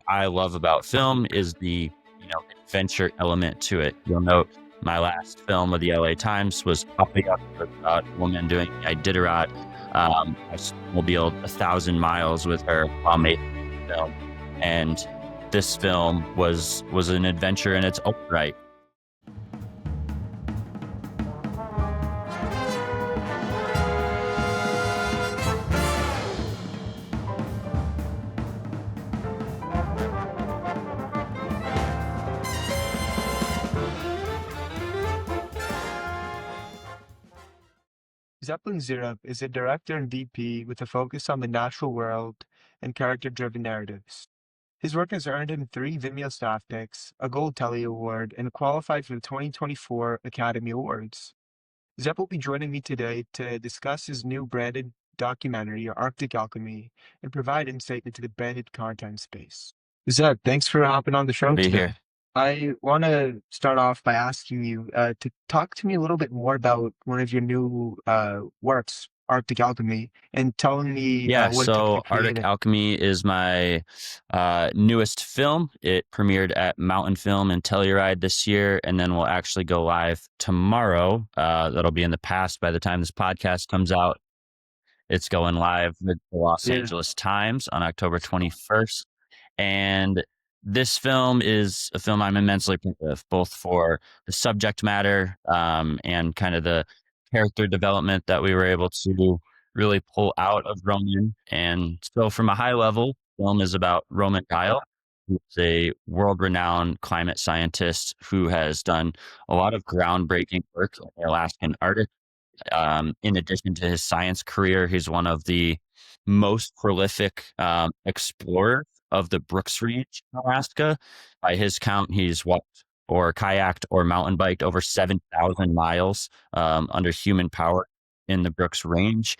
I love about film is the, adventure element to it. You'll note my last film with the LA Times was Popping Up, about a woman doing the Iditarod. I snowmobiled 1,000 miles with her while making the film. And this film was an adventure in its own right. Zeppelin Zeerip is a director and VP with a focus on the natural world and character-driven narratives. His work has earned him 3 Vimeo Staff Picks, a Gold Telly Award, and qualified for the 2024 Academy Awards. Zepp will be joining me today to discuss his new branded documentary, Arctic Alchemy, and provide insight into the branded content space. Zepp, thanks for hopping on the show Be today. here. I want to start off by asking you to talk to me a little bit more about one of your new works, Arctic Alchemy, and telling me Yeah, what it took to so create Arctic it. Alchemy is my newest film. It premiered at Mountain Film and Telluride this year, and then will actually go live tomorrow. That'll be in the past by the time this podcast comes out. It's going live with the Los Yeah. Angeles Times on October 21st. And this film is a film I'm immensely proud of, both for the subject matter and kind of the character development that we were able to really pull out of Roman. And so, from a high level, film is about Roman Kyle, who's a world-renowned climate scientist who has done a lot of groundbreaking work in the Alaskan Arctic. In addition to his science career, he's one of the most prolific explorers of the Brooks Range in Alaska. By his count, he's walked or kayaked or mountain biked over 7,000 miles under human power in the Brooks Range.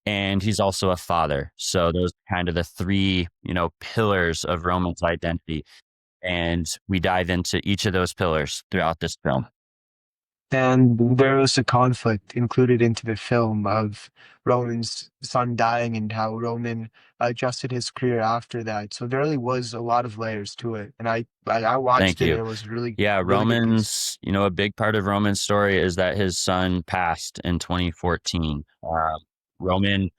And he's also a father. So those are kind of the three, pillars of Roman's identity. And we dive into each of those pillars throughout this film. And there was a conflict included into the film of Roman's son dying and how Roman adjusted his career after that. So there really was a lot of layers to it. And I Thank watched it and you. it was really, Yeah, really good piece. A big part of Roman's story is that his son passed in 2014. Roman,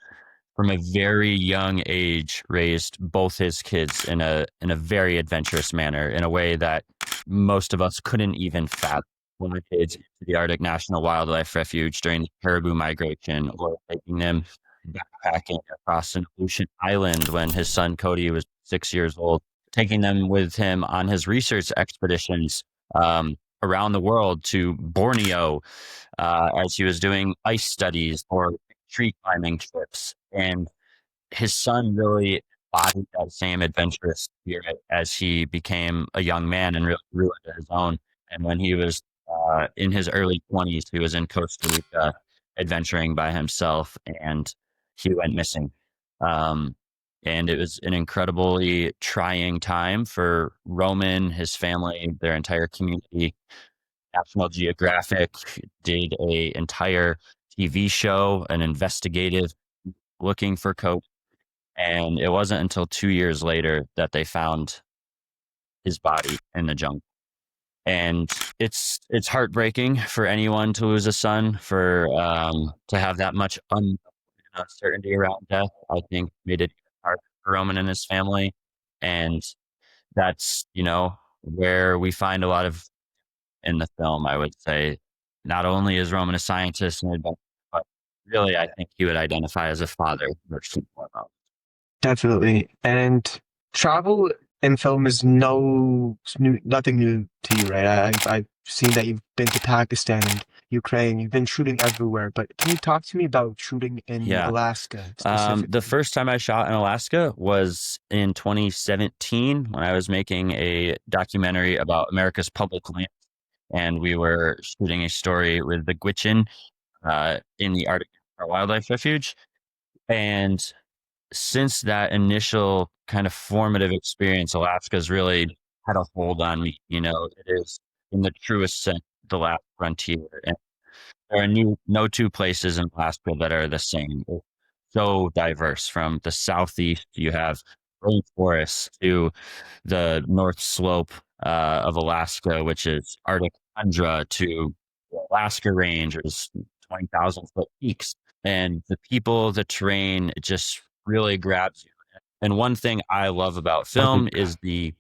from a very young age, raised both his kids in a very adventurous manner, in a way that most of us couldn't even fathom. My kids to the Arctic National Wildlife Refuge during the caribou migration, or taking them backpacking across an ocean island when his son Cody was 6 years old, taking them with him on his research expeditions around the world to Borneo as he was doing ice studies or tree climbing trips. And his son really embodied that same adventurous spirit as he became a young man and really grew into his own. And when he was in his early 20s, he was in Costa Rica adventuring by himself, and he went missing. Um, and it was an incredibly trying time for Roman, his family, their entire community. National Geographic did a entire TV show, an investigative looking for Cope. And it wasn't until 2 years later that they found his body in the jungle. And it's heartbreaking for anyone to lose a son, for to have that much uncertainty around death. I think made it hard for Roman and his family. And that's, where we find a lot of in the film, I would say. Not only is Roman a scientist and adventurer, but really I think he would identify as a father first and foremost. Definitely. And travel in film is nothing new to you, right? I've seen that you've been to Pakistan and Ukraine. You've been shooting everywhere, but can you talk to me about shooting in Yeah. Alaska The specifically? first time I shot in Alaska was in 2017 when I was making a documentary about America's public land. And we were shooting a story with the Gwich'in in the Arctic Wildlife Refuge. And since that initial kind of formative experience, Alaska's really had a hold on me. It is, in the truest sense, the last frontier. And there are no two places in Alaska that are the same. It's so diverse. From the southeast, you have rainforests to the North Slope of Alaska, which is Arctic tundra, to the Alaska Range, which is 20,000 foot peaks. And the people, the terrain, it just really grabs you. And one thing I love about film is the,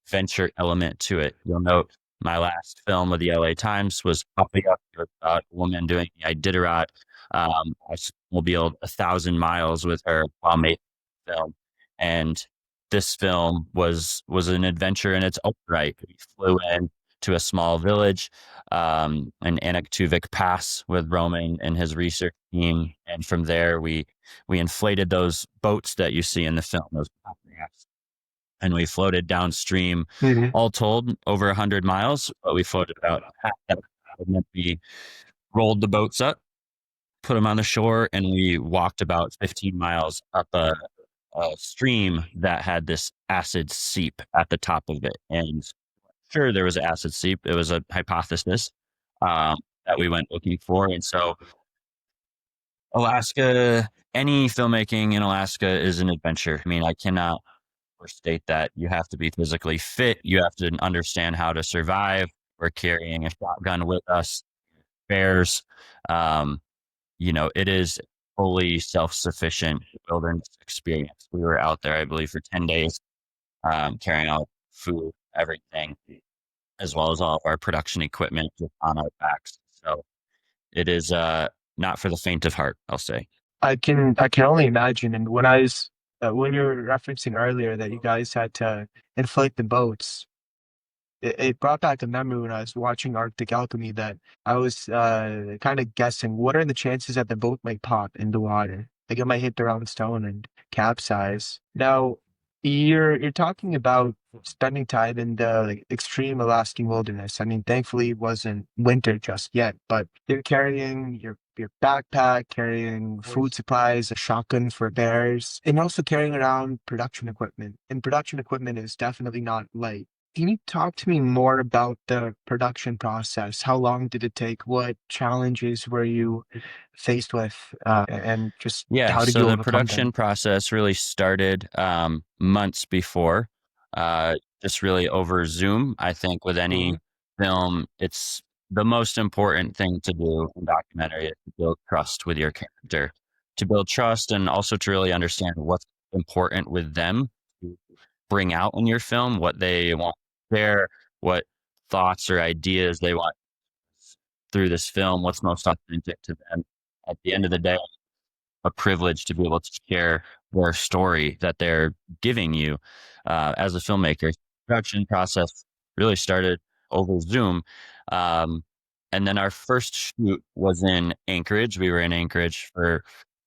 adventure element to it. You'll note my last film with the LA Times was popping up about a woman doing the Iditarod. I snowmobiled 1,000 miles with her while making the film. And this film was an adventure in its own right. We flew in to a small village, an Anaktuvik Pass with Roman and his research team, and from there we inflated those boats that you see in the film, those rafts, and we floated downstream. Mhm. All told, over 100 miles, but we floated about half that, and then we rolled the boats up, put them on the shore, and we walked about 15 miles up a stream that had this acid seep at the top of it. And sure, there was acid seep. It was a hypothesis that we went looking for. And so, Alaska, any filmmaking in Alaska is an adventure. I mean, I cannot overstate that. You have to be physically fit. You have to understand how to survive. We're carrying a shotgun with us, bears. Um, it is fully self-sufficient wilderness experience. We were out there, I believe, for 10 days, carrying out food, everything, as well as all of our production equipment on our backs. So it is not for the faint of heart, I'll say. I can only imagine. And when you were referencing earlier that you guys had to inflate the boats, it brought back a memory when I was watching Arctic Alchemy that I was kind of guessing what are the chances that the boat might pop in the water? Like it might hit the wrong stone and capsize. Now, you're talking about spending time in the like extreme Alaskan wilderness. I mean, thankfully it wasn't winter just yet, but you're carrying your backpack, carrying food supplies, a shotgun for bears, and also carrying around production equipment. And production equipment is definitely not light. Can you talk to me more about the production process? How long did it take? What challenges were you faced with? And just Yeah, how did so you the overcome production them? process really started months before, just really over Zoom. I think with any Mhm. film, it's the most important thing to do in documentary is to build trust with your character, to build trust and also to really understand what's important with them to bring out in your film, what they want to share, what thoughts or ideas they want through this film, what's most authentic to them. At the end of the day, a privilege to be able to share their story that they're giving you as a filmmaker. Production process really started over Zoom. Um, and then our first shoot was in Anchorage. We were in Anchorage for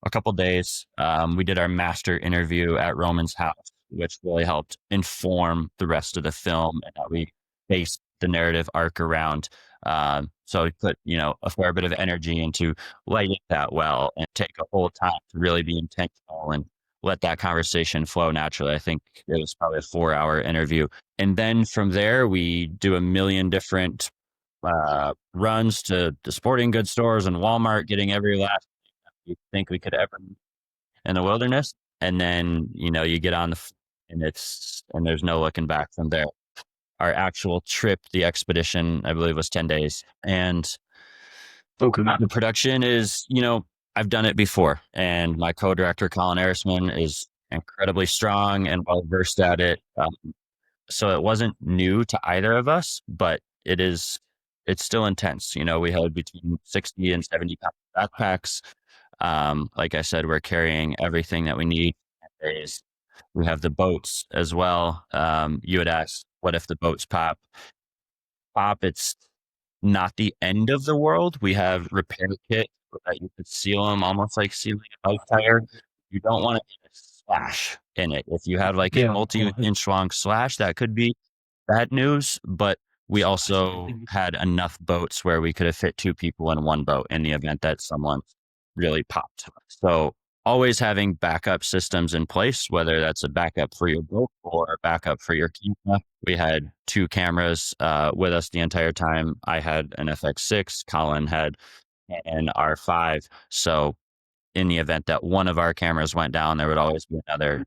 a couple days. We did our master interview at Roman's house, which really helped inform the rest of the film and that we based the narrative arc around. So we put, a fair bit of energy into light it that well and take a whole time to really be intentional and let that conversation flow naturally. I think it was probably a 4 hour interview. And then from there, we do a million different runs to the sporting goods stores and Walmart, getting every last thing you think we could ever in the wilderness. And then, you get on and and there's no looking back from there. Our actual trip, the expedition, I believe was 10 days. And Okay. the production is, I've done it before, and my co-director Colin Arisman is incredibly strong and well versed at it. So it wasn't new to either of us, but it's still intense. We had between 60 and 70 pound backpacks. Like I said, we're carrying everything that we need. We have the boats as well. You had asked, what if the boats pop? It's not the end of the world. We have repair kit so that you could seal them almost like sealing a bike tire. You don't want to get a slash in it. If you have like a Yeah. multi-inch long slash, that could be bad news. But we also had enough boats where we could have fit two people in one boat in the event that someone really popped. So always having backup systems in place, whether that's a backup for your boat or a backup for your camera. We had two cameras with us the entire time. I had an FX6, Colin had an R5. So in the event that one of our cameras went down, there would always be another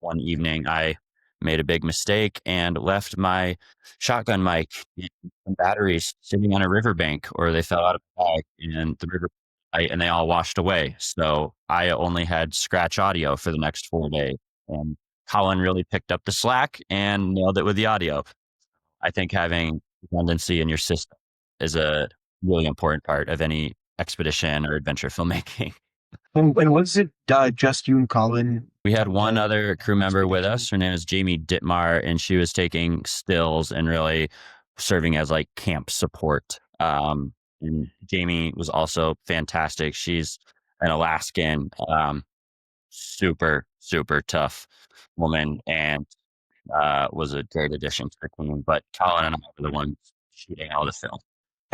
one evening I made a big mistake and left my shotgun mic and batteries sitting on a riverbank, or they fell out of the bag and the river and they all washed away. So I only had scratch audio for the next 4 days. And Colin really picked up the slack and nailed it with the audio. I think having redundancy in your system is a really important part of any expedition or adventure filmmaking. And was it just you and Colin We had on one the other crew member with expedition? us. Her name is Jamie Dittmar, and she was taking stills and really serving as like camp support. And Jamie was also fantastic. She's an Alaskan, super, super tough woman, and was a great addition to the team. But Colin and I were the ones shooting all the film.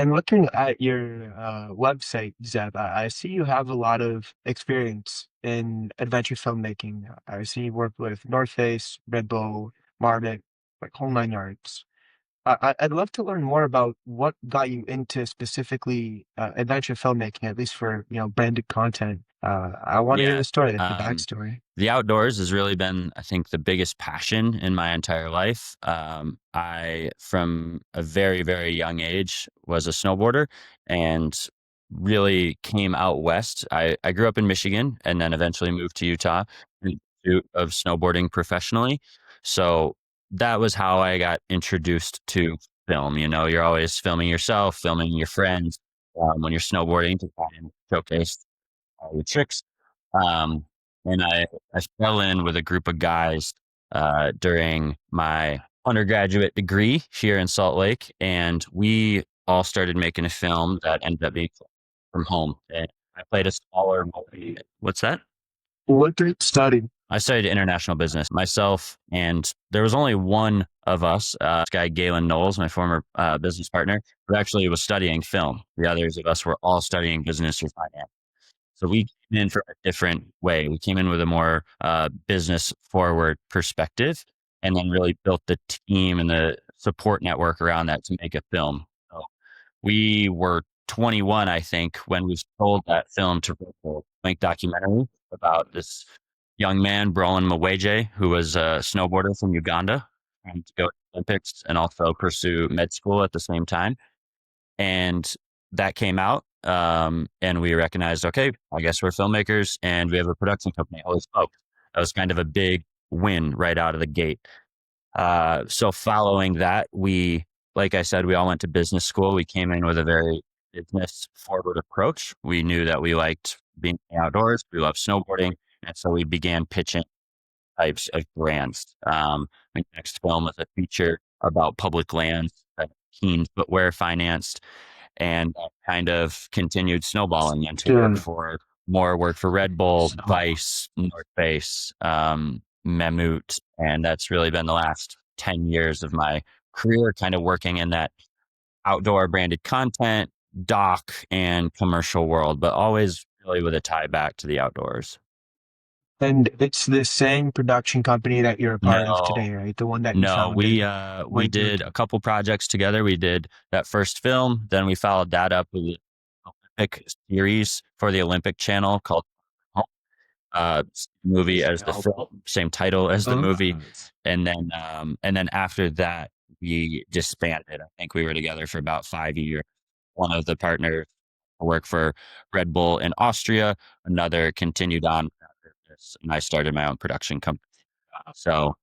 And looking at your website, Zeb, I see you have a lot of experience in adventure filmmaking. I see you work with North Face, Red Bull, Marmot, like whole nine yards. I'd love to learn more about what got you into specifically adventure filmmaking, at least for, branded content. I want to hear Yeah. the story, like the backstory. The outdoors has really been, I think, the biggest passion in my entire life. I, from a very, very young age, was a snowboarder and really came out west. I grew up in Michigan and then eventually moved to Utah in pursuit of snowboarding professionally. So that was how I got introduced to film. You know, you're always filming yourself, filming your friends when you're snowboarding to try and showcase all your tricks. Um, and I fell in with a group of guys during my undergraduate degree here in Salt Lake, and we all started making a film that ended up being from home. And I played a smaller movie. What's that? What did you study? I studied international business myself, and there was only one of us, this guy Galen Knowles, my former business partner, who actually was studying film. The others of us were all studying business or finance. So we came in from a different way. We came in with a more business forward perspective and then really built the team and the support network around that to make a film. So we were 21, I think, when we sold that film to make documentary about this young man, Brolin Mweje, who was a snowboarder from Uganda, trying to go to the Olympics and also pursue med school at the same time. And that came out, and we recognized, okay, I guess we're filmmakers and we have a production company. Holy smoke. That was kind of a big win right out of the gate. So following that, like I said, we all went to business school. We came in with a very business forward approach. We knew that we liked being outdoors. We loved snowboarding. And so we began pitching types of brands. My next film was a feature about public lands that Keen Footwear financed, and kind of continued snowballing into Yeah. more work for Red Bull, Vice, North Face, Mammut, and that's really been the last 10 years of my career, kind of working in that outdoor branded content, doc, and commercial world, but always really with a tie back to the outdoors. And it's the same production company that you're a part of No, today, right? The one that you no, founded we when you were did a couple projects together. We did that first film, then we followed that up with an Olympic series for the Olympic Channel called movie as the film, same title as the movie, and then after that we disbanded. I think we were together for about 5 years. One of the partners worked for Red Bull in Austria, another continued on, and I started my own production company. So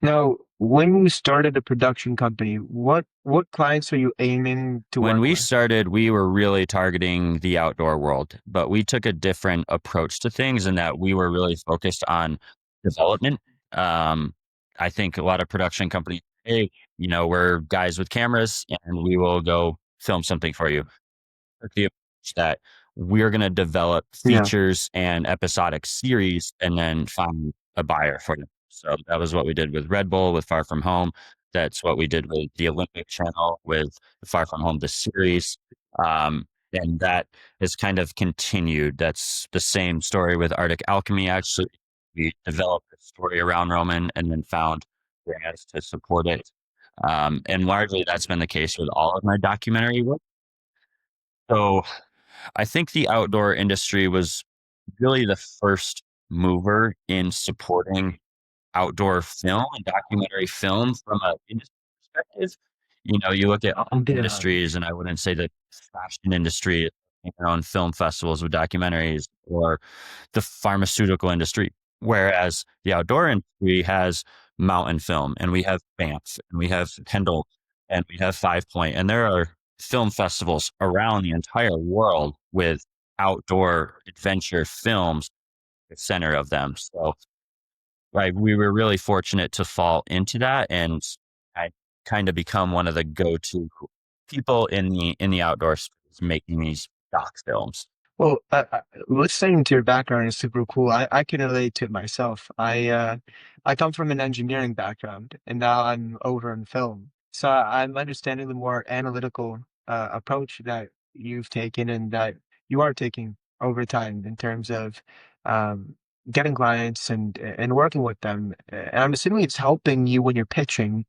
Now, when you started a production company, what clients are you aiming to when work we with? started, we were really targeting the outdoor world, but we took a different approach to things in that we were really focused on development. Um, I think a lot of production companies, hey, we're guys with cameras and we will go film something for you. The approach that we're going to develop Yeah. features and episodic series and then find a buyer for them. So that was what we did with Red Bull, with Far From Home. That's what we did with the Olympic Channel, with Far From Home, the series. And that has kind of continued. That's the same story with Arctic Alchemy. Actually, we developed a story around Roman and then found brands to support it. And largely that's been the case with all of my documentary work. So I think the outdoor industry was really the first mover in supporting outdoor film and documentary film from a industry perspective. You know, you look at other Yeah. industries, and I wouldn't say that fashion industry on film festivals with documentaries, or the pharmaceutical industry, whereas the outdoor industry has Mountain Film, and we have Banff, and we have Kendall, and we have Five Point, and there are film festivals around the entire world with outdoor adventure films at the center of them. So like we were really fortunate to fall into that, and I kind of become one of the go-to people in the outdoor space making these doc films. Well, listening to your background is super cool. I can relate to it myself. I come from an engineering background, and now I'm over in film. So I'm understanding the more analytical approach that you've taken and that you are taking over time in terms of um, getting clients and working with them. And I'm assuming it's helping you when you're pitching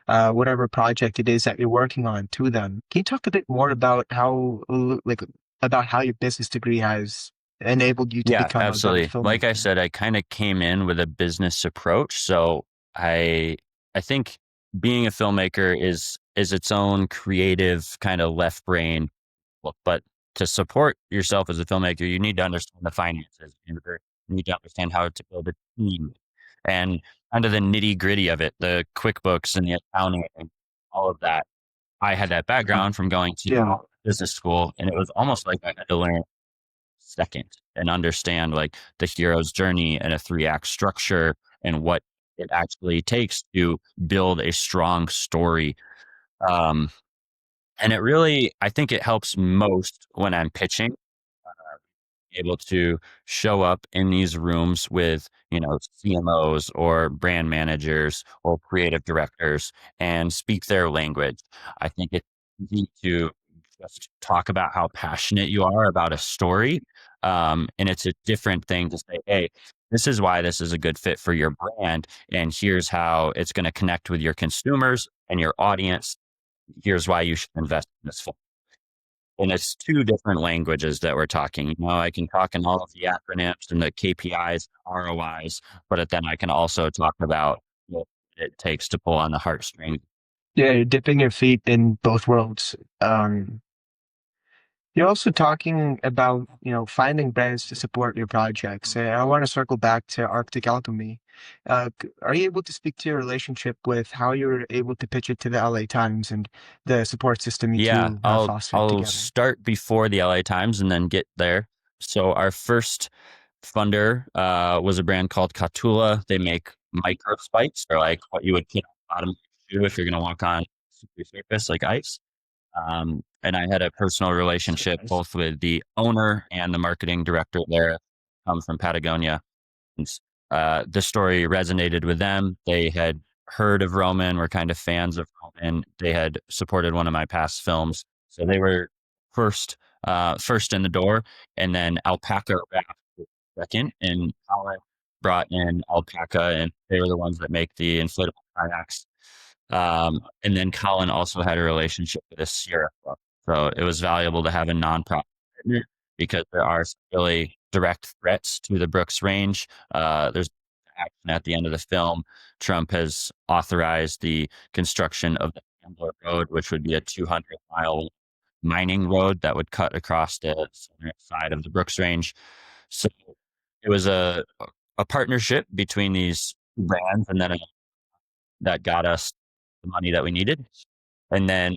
whatever project it is that you're working on to them. Can you talk a bit more about how your business degree has enabled you to Yeah, become a better absolutely. Like I filmmaker? said, I kind of came in with a business approach. So I I think being a filmmaker is its own creative kind of left brain. But to support yourself as a filmmaker, you need to understand the finances. You need to understand how to build a team and kind of the nitty gritty of it, the QuickBooks and the accounting and all of that. I had that Uh, background from going to yeah. business school, and it was almost like I had to learn second and understand like the hero's journey and a 3 act structure and what it actually takes to build a strong story. Um, and it really, I think it helps most when I'm pitching, able to show up in these rooms with, you know, CMOs or brand managers or creative directors and speak their language. I think it's easy to just talk about how passionate you are about a story. And it's a different thing to say, hey, this is why this is a good fit for your brand. And here's how it's going to connect with your consumers and your audience. Here's why you should invest in this film. And it's two different languages that we're talking. You know, I can talk in all of the acronyms and the KPIs, ROIs, but then I can also talk about what it takes to pull on the heartstrings. Yeah, you're dipping your feet in both worlds. You're also talking about, finding brands to support your projects. And I want to circle back to Arctic Alchemy. Are you able to speak to your relationship with how you were able to pitch it to the LA Times and the support system you Yeah, two have fostered I'll together? start before the LA Times and then get there. So our first funder was a brand called Katula. They make micro spikes. They're like what you would put on the bottom of your shoe if you're going to walk on slippery surface like ice. And I had a personal So relationship nice. both with the owner and the marketing director there, come from Patagonia. And, the story resonated with them. They had heard of Roman, were kind of fans of Roman. They had supported one of my past films, so they were first in the door. And then Alpaca wrapped second, and Colin brought in Alpaca, and they were the ones that make the inflatable kayaks. And then Colin also had a relationship with a Sierra Club. So it was valuable to have a nonprofit partner because there are some really direct threats to the Brooks Range. There's action at the end of the film. Trump has authorized the construction of the Ambler Road, which would be a 200-mile mining road that would cut across the southern side of the Brooks Range. So it was a partnership between these brands, and then that got us the money that we needed. And then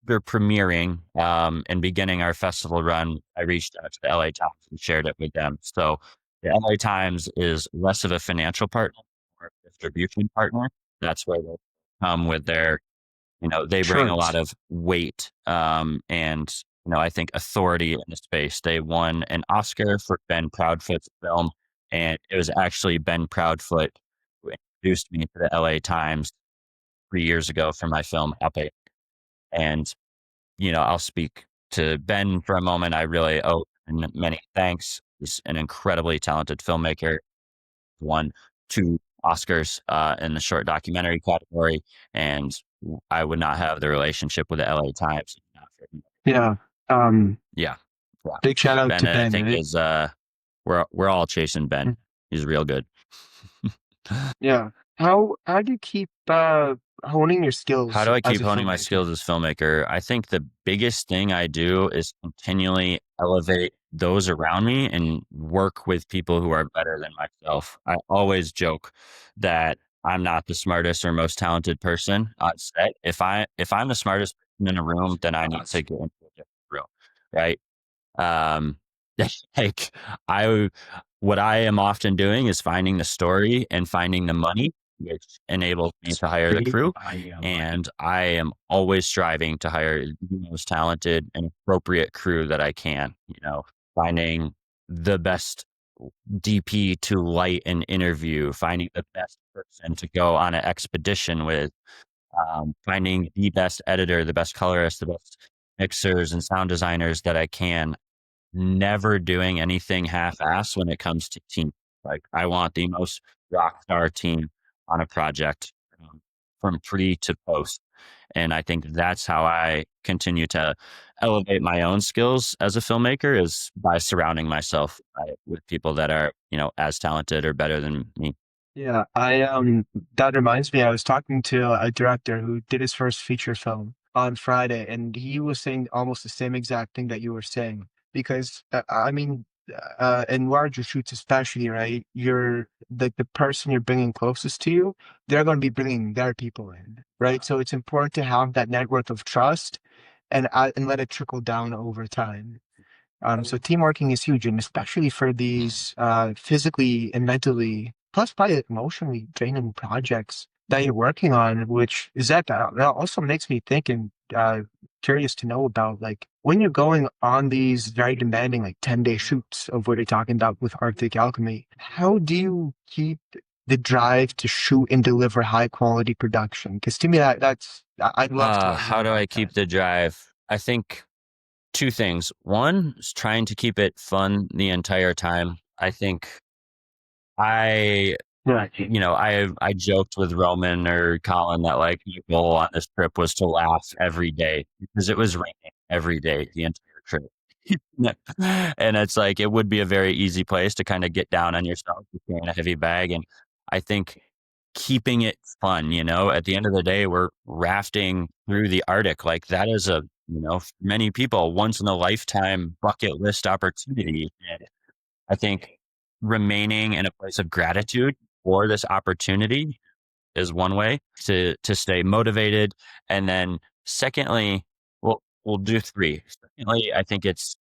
they're premiering and beginning our festival run. I reached out to the LA Times and shared it with them. So the LA Times is less of a financial partner or a distribution partner. That's where they come with their, you know, they bring a Sure. lot of weight and, you know, I think authority in the space. They won an Oscar for Ben Proudfoot's film, and it was actually Ben Proudfoot who introduced me to the LA Times 3 years ago for my film Epic. And, you know, I'll speak to Ben for a moment. I really owe him many thanks. He's an incredibly talented filmmaker, won 2 Oscars in the short documentary category. And I would not have the relationship with the LA Times. If not for him. Yeah. Um, Yeah. Yeah. Big shout out Ben, to I Ben. think is, we're all chasing Ben. He's real good. Yeah. How do you keep honing your How skills do I as keep a honing my filmmaker? skills as filmmaker? I think the biggest thing I do is continually elevate those around me and work with people who are better than myself. I always joke that I'm not the smartest or most talented person on set. If I'm the smartest person in a room, then I need to get into a different room, right? Um, like I, what I am often doing is finding the story and finding the money, which enables me to hire the crew. And I am always striving to hire the most talented and appropriate crew that I can, finding the best DP to light an interview, finding the best person to go on an expedition with, finding the best editor, the best colorist, the best mixers and sound designers that I can, never doing anything half-ass when it comes to team. Like I want the most rock star team on a project, from pre to post. And I think that's how I continue to elevate my own skills as a filmmaker, is by surrounding myself with people that are, as talented or better than me. Yeah, that reminds me, I was talking to a director who did his first feature film on Friday, and he was saying almost the same exact thing that you were saying. Because I mean, in larger shoots especially, right? You're the person you're bringing closest to you, they're going to be bringing their people in, right? So it's important to have that network of trust and let it trickle down over time. So team working is huge, and especially for these physically and mentally, plus probably emotionally draining projects that you're working on, which is that also makes me think and curious to know about, like, when you're going on these very demanding, like 10-day shoots of what you're talking about with Arctic Alchemy, how do you keep the drive to shoot and deliver high quality production? Because to me, I'd love to learn more How do I about keep that. the drive? I think two things. One is trying to keep it fun the entire time. I think I Yeah. I joked with Roman or Colin that like my goal on this trip was to laugh every day because it was raining every day the entire trip. And it's like it would be a very easy place to kind of get down on yourself with carrying a heavy bag. And I think keeping it fun, at the end of the day, we're rafting through the Arctic. Like that is for many people, once in a lifetime bucket list opportunity. And I think remaining in a place of gratitude for this opportunity is one way to stay motivated. And then secondly, we'll do three. Secondly, I think it's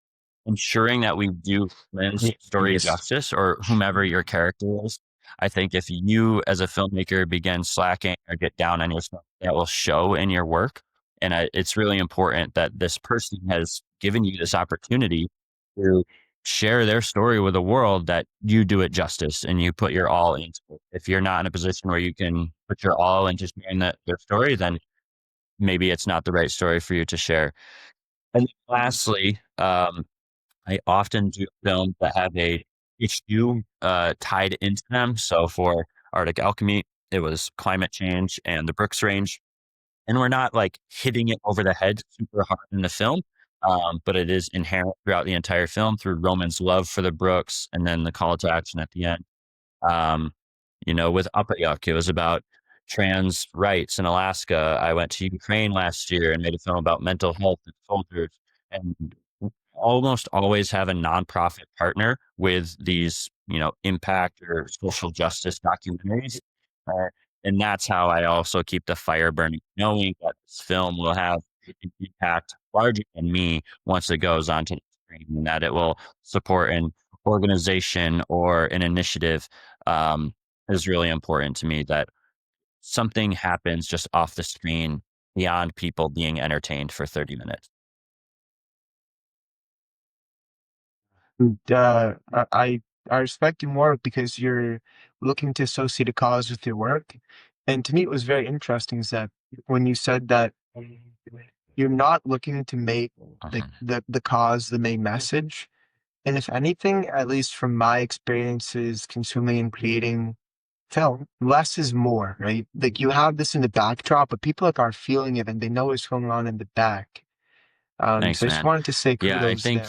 ensuring that we do Lynn's story justice, or whomever your character is. I think if you as a filmmaker begin slacking or get down on yourself, that will show in your work. And it's really important that this person has given you this opportunity to share their story with the world, that you do it justice and you put your all into it. If you're not in a position where you can put your all into sharing their story, then maybe it's not the right story for you to share. And lastly, I often do films that have a issue tied into them. So for Arctic Alchemy, it was climate change and the Brooks Range. And we're not like hitting it over the head super hard in the film, but it is inherent throughout the entire film through Roman's love for the Brooks and then the call to action at the end. Um, with Upayuk, it was about trans rights in Alaska. I went to Ukraine last year and made a film about mental health and soldiers, and almost always have a nonprofit partner with these, impact or social justice documentaries. Uh, and that's how I also keep the fire burning, knowing that this film will have an impact larger than me once it goes onto the screen, and that it will support an organization or an initiative, um, is really important to me, that something happens just off the screen beyond people being entertained for 30 minutes. And, I respect you more because you're looking to associate a cause with your work. And to me, it was very interesting is that when you said that you're not looking to make like Mhm. the cause the main message. And if anything, at least from my experiences consuming and creating film, less is more, right? Like you have this in the backdrop, but people like are feeling it and they know what's going on in the back. Thanks, So I just man. wanted to say Yeah, I kudos think,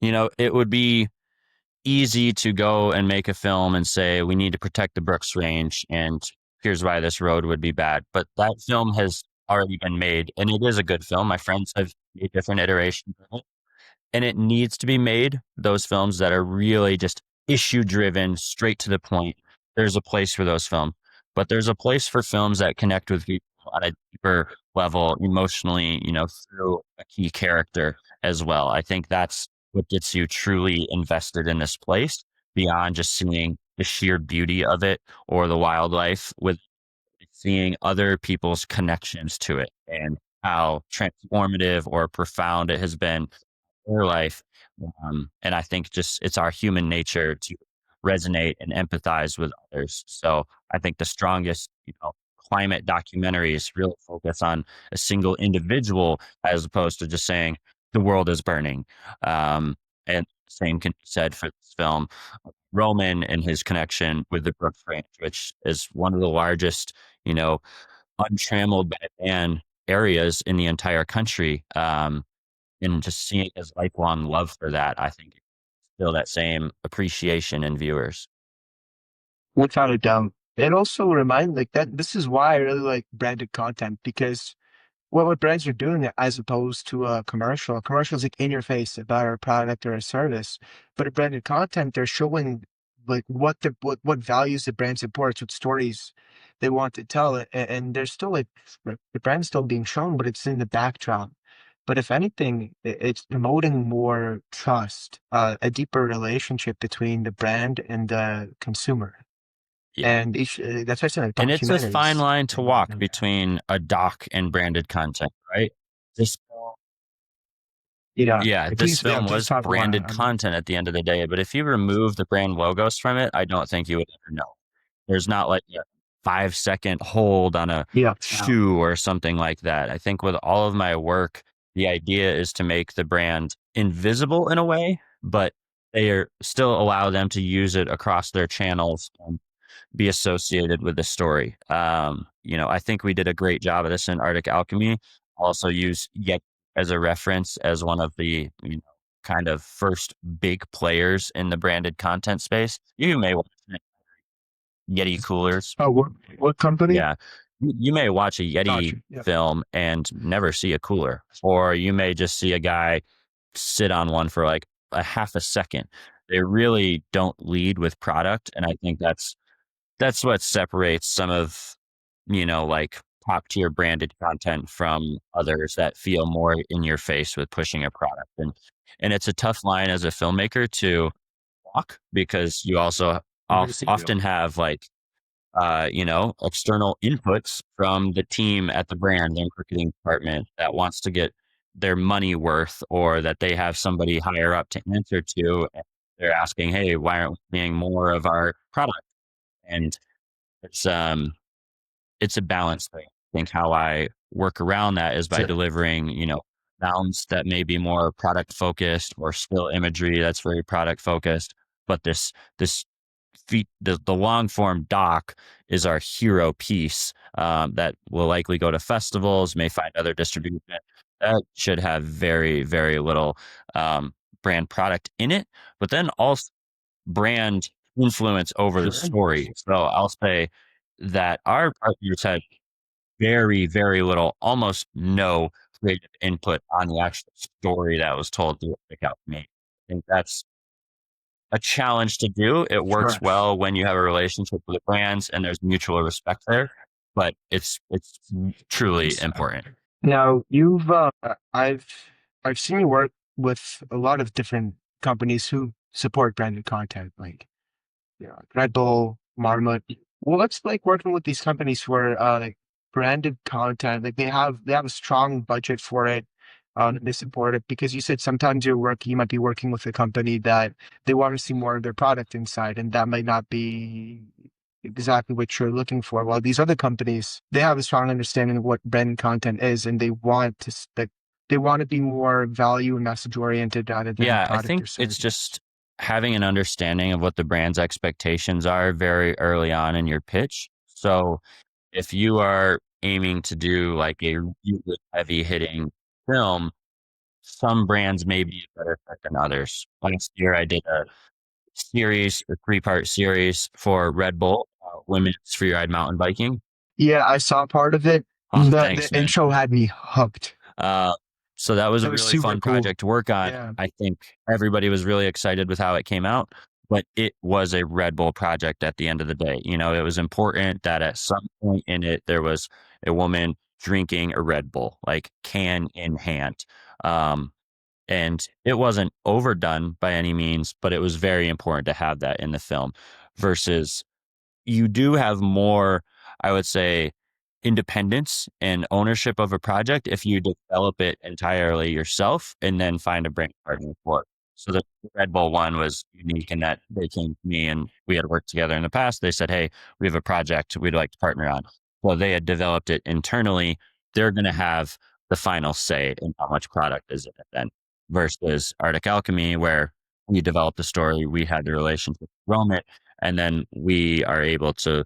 there. it would be easy to go and make a film and say we need to protect the Brooks Range, and here's why this road would be bad. But that film has already been made, and it is a good film. My friends have made different iterations of it, and it needs to be made. Those films that are really just issue driven, straight to the point. There's a place for those films, but there's a place for films that connect with people on a deeper level, emotionally, through a key character as well. I think that's what gets you truly invested in this place beyond just seeing the sheer beauty of it or the wildlife, with seeing other people's connections to it and how transformative or profound it has been their life. And I think just it's our human nature to resonate and empathize with others. So I think the strongest, climate documentaries really focus on a single individual as opposed to just saying the world is burning. And same can be said for this film. Roman and his connection with the Brooks Range, which is one of the largest, you know, untrammeled by man areas in the entire country. And just seeing his lifelong love for that, I think feel that same appreciation in viewers. Without a doubt. It also reminds like that this is why I really like branded content because what brands are doing as opposed to a commercial. A commercial is like in your face about a product or a service, but a branded content they're showing like what values the brand supports, what stories they want to tell, and there's still like the brand's still being shown, but it's in the backdrop. But if anything, it's promoting more trust, a deeper relationship between the brand and the consumer. Yeah. And each that's why I said like, And it's a fine documentaries. line to walk between a doc and branded content, right? This Yeah, Yeah, this yeah, film please was talk more. branded content at the end of the day, but if you remove the brand logos from it, I don't think you would ever know. There's not like a 5-second hold on a Yeah, yeah, shoe or something like that. I think with all of my work, the idea is to make the brand invisible in a way, but they are still allow them to use it across their channels and be associated with the story. I think we did a great job of this in Arctic Alchemy. Also use Yeti as a reference as one of the, kind of first big players in the branded content space. You may watch Yeti coolers. Oh, what company? Yeah. You may watch a Yeti Gotcha. Yeah. film and never see a cooler, or you may just see a guy sit on one for like a half a second. They really don't lead with product. And I think that's what separates some of, like top tier branded content from others that feel more in your face with pushing a product. And it's a tough line as a filmmaker to walk because you also often have like, external inputs from the team at the brand and marketing department that wants to get their money worth, or that they have somebody higher up to answer to. And they're asking, hey, why aren't we seeing more of our product? And it's it's a balance thing. I think how I work around that is by So, delivering, sounds that may be more product focused or still imagery that's very product focused. But this the long form doc is our hero piece that will likely go to festivals, may find other distribution. That should have very, very little brand product in it, but then also brand influence over the sure. story. So I'll say that our partners had very, very little, almost no creative input on the actual story that was told to pick out me. I think that's a challenge to do. It works Sure. well when you have a relationship with the brands and there's mutual respect there, but it's truly important. Now I've seen you work with a lot of different companies who support branded content, like Red Bull, Marmot. Well, it's like working with these companies who are like branded content. Like they have a strong budget for it. They support it because you said sometimes you might be working with a company that they want to see more of their product inside, and that might not be exactly what you're looking for. While these other companies, they have a strong understanding of what branded content is, and they want to be more value and message oriented rather than Yeah, I product think or it's service. just having an understanding of what the brand's expectations are very early on in your pitch. So if you are aiming to do like a really heavy hitting film, some brands may be a better fit than others. Last year, I did a series, a 3-part series for Red Bull, Women's Free Ride Mountain Biking. Yeah, I saw part of it. Oh, The thanks, man. intro had me hooked. Uh, so that was It a was really super fun cool. project to work on. Yeah. I think everybody was really excited with how it came out, but it was a Red Bull project at the end of the day. You know, it was important that at some point in it, there was a woman drinking a Red Bull, like can in hand. Um, and it wasn't overdone by any means, but it was very important to have that in the film versus you do have more, I would say, independence and ownership of a project if you develop it entirely yourself and then find a brand partner for it. So the Red Bull one was unique in that they came to me and we had worked together in the past. They said, "Hey, we have a project we'd like to partner on." Well, they had developed it internally. They're going to have the final say in how much product is in it then versus Arctic Alchemy, where we developed the story, we had the relationship with Roman, and then we are able to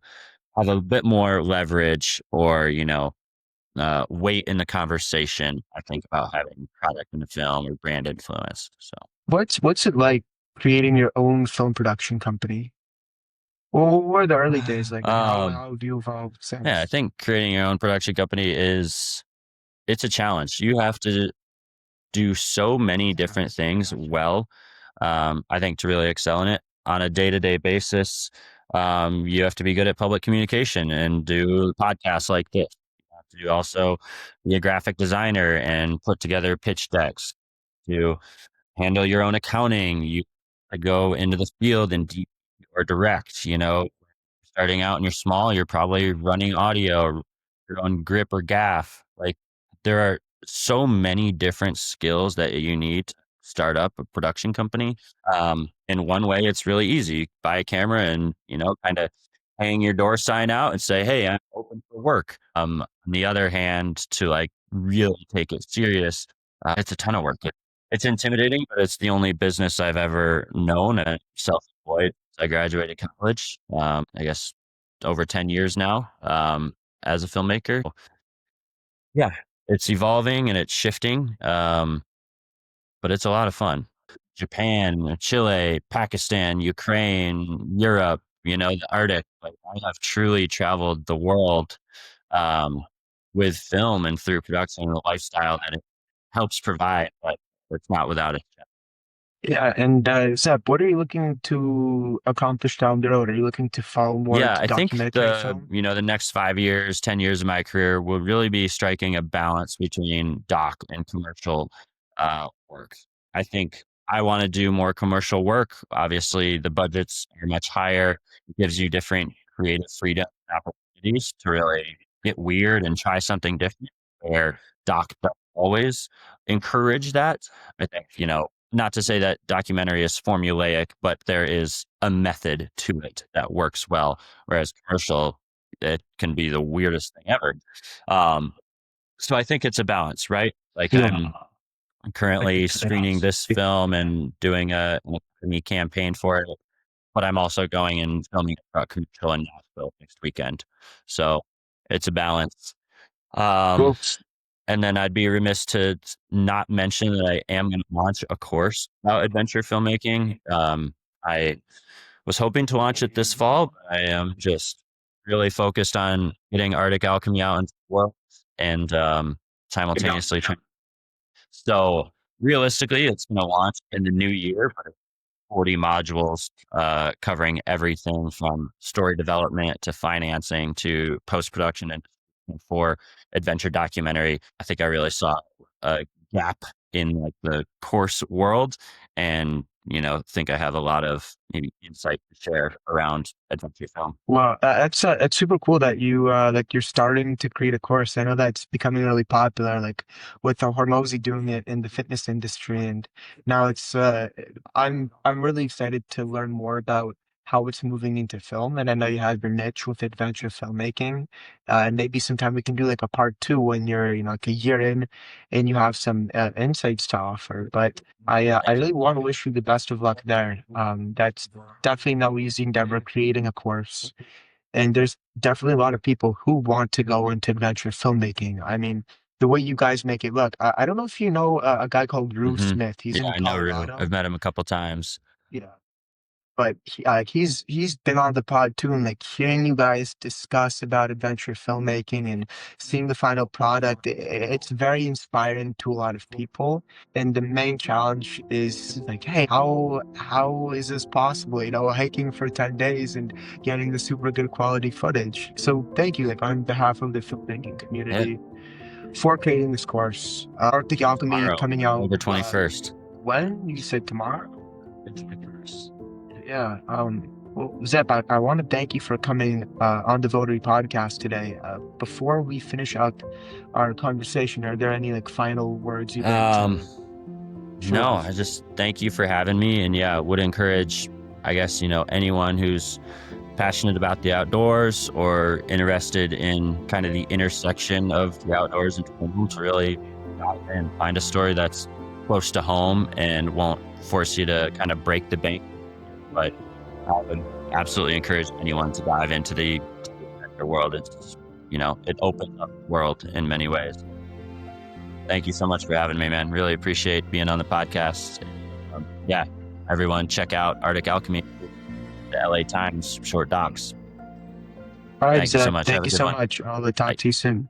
have a bit more leverage or weight in the conversation. I think about having product in the film or brand influence. So What's it like creating your own film production company? Well, what were the early days like, and um how have you evolved yeah, I since? think creating your own production company it's a challenge. You have to do so many different things well. I think to really excel in it on a day-to-day basis, you have to be good at public communication and do podcasts like this. You have to also be a graphic designer and put together pitch decks. To handle your own accounting, you go into the field and deep or direct. Starting out and you're small, you're probably running audio, your own grip or gaff. Like there are so many different skills that you need to start up a production company. In one way, it's really easy. Buy a camera and, kind of hang your door sign out and say, "Hey, I'm open for work." On the other hand, to like really take it serious, it's a ton of work. It's intimidating, but it's the only business I've ever known and self-employed. I graduated college. I guess over 10 years now as a filmmaker. Yeah, it's evolving and it's shifting, but it's a lot of fun. Japan, Chile, Pakistan, Ukraine, Europe, the Arctic. Like I have truly traveled the world um, with film and through production and the lifestyle that it helps provide, but it's not without it. Yeah, and Zeb, what are you looking to accomplish down the road? Are you looking to follow more Yeah, into I think documentary film? the next 5 years, 10 years of my career will really be striking a balance between doc and commercial work. I think I want to do more commercial work. Obviously, the budgets are much higher. It gives you different creative freedom and opportunities to really get weird and try something different. Where doc doesn't always encourage that. I think, not to say that documentary is formulaic, but there is a method to it that works well. Whereas commercial, it can be the weirdest thing ever. Um, so I think it's a balance, right? Like Yeah. I'm currently screening this film and doing an Academy campaign for it, but I'm also going and filming a commercial in Nashville next weekend. So it's a balance. Um, Cool. and then I'd be remiss to not mention that I am going to launch a course about adventure filmmaking. I was hoping to launch it this fall, but I am just really focused on getting Arctic Alchemy out into the world and simultaneously trying. So realistically, it's going to launch in the new year, but 40 modules covering everything from story development to financing to post production and for adventure documentary. I think I really saw a gap in like the course world and think I have a lot of maybe insight to share around adventure film. Well, that's super cool that you're starting to create a course. I know that's becoming really popular, like with Hormozy doing it in the fitness industry, and now I'm really excited to learn more about how it's moving into film. And I know you have your niche with adventure filmmaking, and maybe sometime we can do like a part two when you're like a year in, and you have some insights to offer. But I Thank you. really want to wish you the best of luck there. That's definitely no easy endeavor creating a course. And there's definitely a lot of people who want to go into adventure filmmaking. I mean, the way you guys make it look. I don't know if you know a guy called Rue Hmm. Smith. He's Yeah, in I know Rue. I've Colorado. met him a couple times. Yeah. but he's been on the pod too, and like hearing you guys discuss about adventure filmmaking and seeing the final product, it's very inspiring to a lot of people. And the main challenge is like, hey, how is this possible? You know, hiking for 10 days and getting the super good quality footage. So thank you, like on behalf of the filmmaking Yeah, community, for creating this course. Arctic Alchemy tomorrow, coming out October 21st. when? You said tomorrow? Yeah. Well, Zep, I want to thank you for coming on the Votary podcast today. Before we finish up our conversation, are there any like final words you'd like Um, to show no, off? I just thank you for having me, and yeah, would encourage, I guess, anyone who's passionate about the outdoors or interested in kind of the intersection of the outdoors and film to really dive in, find a story that's close to home and won't force you to kind of break the bank. But I would absolutely encourage anyone to dive into the world. It's, it opens up the world in many ways. Thank you so much for having me, man. Really appreciate being on the podcast. Yeah, everyone check out Arctic Alchemy, the LA Times short docs. All right, Thank you so Zep, much. Have thank a you good so one. much. I'll talk Bye. to you soon.